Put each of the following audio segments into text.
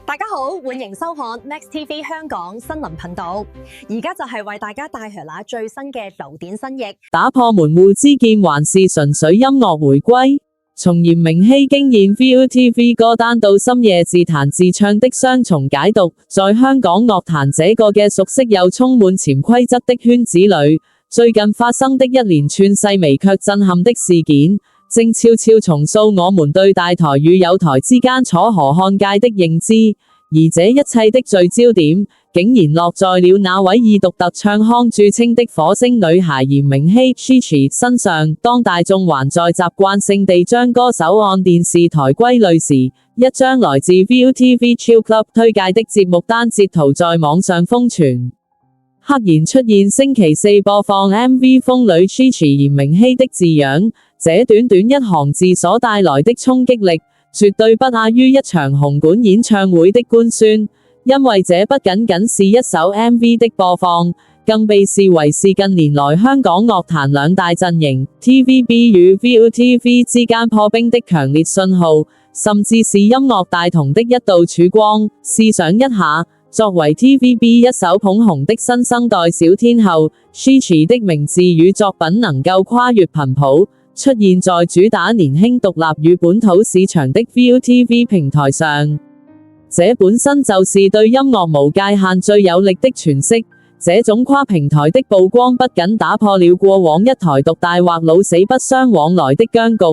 大家好，歡迎收看 Max TV 香港新聞頻道。而家就係為大家帶嚟那最新嘅流點新譯。打破門戶之見，還是純粹音樂回歸？從嚴明熙驚艷 ViuTV 歌單到深夜自彈自唱的雙重解讀，在香港樂壇這個嘅熟悉又充滿潛規則的圈子裏，最近發生的一連串細微卻震撼的事件，正悄悄重塑我們對大台與有台之間楚河漢界的認知，而這一切的聚焦點，竟然落在了那位以獨特唱腔著稱的火星女孩嚴明熙 Chi 身上。當大眾還在習慣性地將歌手按電視台歸類時，一張來自 ViuTV Chill Club 推介的節目單截圖在網上瘋傳，赫然出現星期四播放 MV 風女 Chi 嚴明熙的字樣。這短短一行字所帶來的衝擊力，絕對不亞於一場紅館演唱會的官宣，因為這不僅僅是一首 MV 的播放，更被視為是近年來香港樂壇兩大陣營 TVB 與 ViuTV 之間破冰的強烈信號，甚至是音樂大同的一道曙光。試想一下，作為 TVB 一手捧紅的新生代小天后 Chi 的名字與作品能夠跨越頻譜，出現在主打年輕獨立與本土市場的 ViuTV 平台上，這本身就是對音樂無界限最有力的詮釋。這種跨平台的曝光不僅打破了過往一台獨大或老死不相往來的僵局，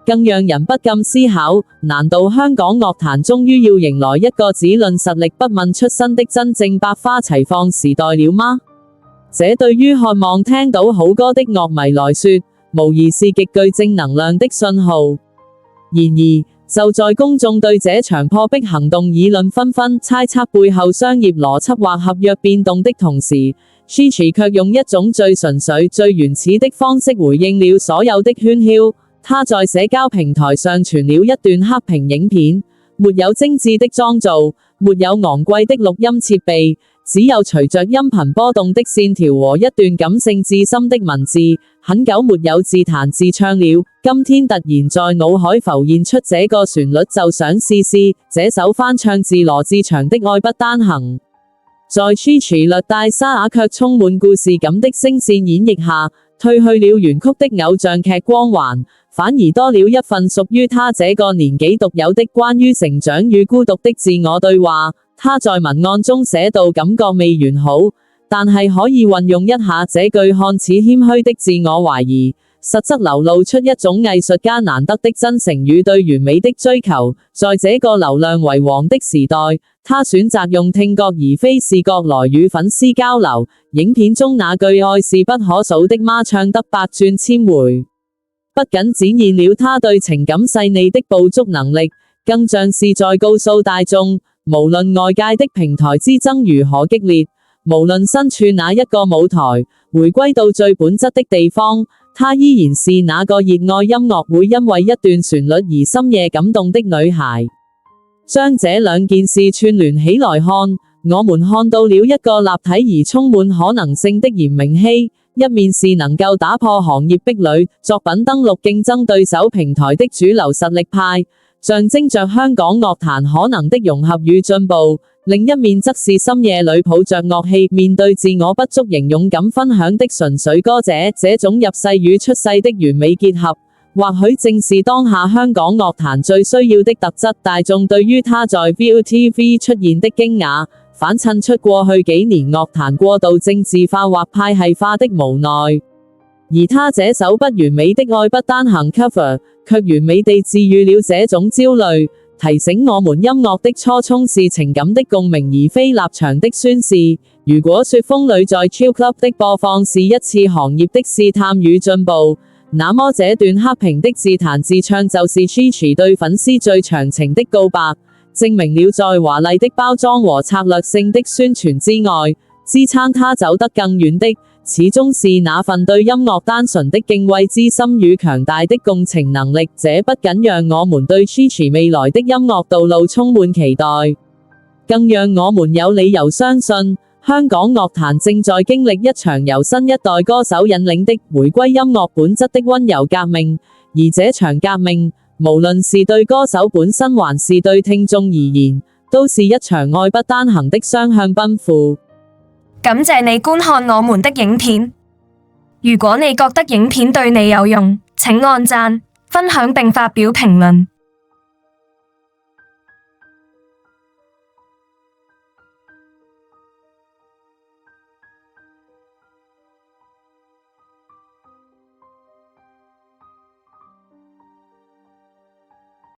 更讓人不禁思考，難道香港樂壇終於要迎來一個只論實力不問出身的真正百花齊放時代了嗎？這對於渴望聽到好歌的樂迷來說，無疑是極具正能量的信號。然而，就在公眾對這場破壁行動議論紛紛，猜測背後商業邏輯或合約變動的同時，Chi 卻用一種最純粹、最原始的方式回應了所有的喧囂。他在社交平台上傳了一段黑屏影片，沒有精緻的妝造，沒有昂貴的錄音設備，只有隨着音頻波動的線條和一段感性至深的文字。很久沒有自彈自唱了，今天突然在腦海浮現出這個旋律，就想試試這首翻唱自羅志祥的《愛不單行》。在 Chi 略帶沙啞卻充滿故事感的聲線演繹下，褪去了原曲的偶像劇光環，反而多了一份屬於他這個年紀獨有的關於成長與孤獨的自我對話。他在文案中寫到感覺未完好，但係可以運用一下這句看似謙虛的自我懷疑，實則流露出一種藝術家難得的真誠與對完美的追求。在這個流量為王的時代，他選擇用聽覺而非視覺來與粉絲交流。影片中那句愛是不可數的嗎唱得百轉千回，不僅展現了他對情感細膩的捕捉能力，更像是在告訴大眾，無論外界的平台之爭如何激烈，無論身處哪一個舞台，回歸到最本質的地方，她依然是那個熱愛音樂會因為一段旋律而深夜感動的女孩。將這兩件事串聯起來看，我們看到了一個立體而充滿可能性的嚴明熙，一面是能夠打破行業壁壘，作品登陸競爭對手平台的主流實力派，象徵着香港樂壇可能的融合與進步；另一面則是深夜裏抱着樂器，面對自我不足仍勇敢分享的純粹歌者。這種入世與出世的完美結合，或許正是當下香港樂壇最需要的特質。大眾對於他在 ViuTV 出現的驚訝，反襯出過去幾年樂壇過度政治化或派系化的無奈。而他這首不完美的愛不單行 cover， 卻完美地治癒了這種焦慮，提醒我們音樂的初衷是情感的共鳴而非立場的宣示。如果說風女在 Chill Club 的播放是一次行業的試探與進步，那麼這段黑屏的自彈自唱就是 Chi 對粉絲最長情的告白，證明了在華麗的包裝和策略性的宣傳之外，支撐他走得更遠的，始終是那份對音樂單純的敬畏之心與強大的共情能力。這不僅讓我們對 Chi 未來的音樂道路充滿期待，更讓我們有理由相信，香港樂壇正在經歷一場由新一代歌手引領的回歸音樂本質的溫柔革命。而這場革命，無論是對歌手本身還是對聽眾而言，都是一場愛不單行的雙向奔赴。感謝你觀看我們的影片。如果你覺得影片對你有用，請按讚、分享並發表評論。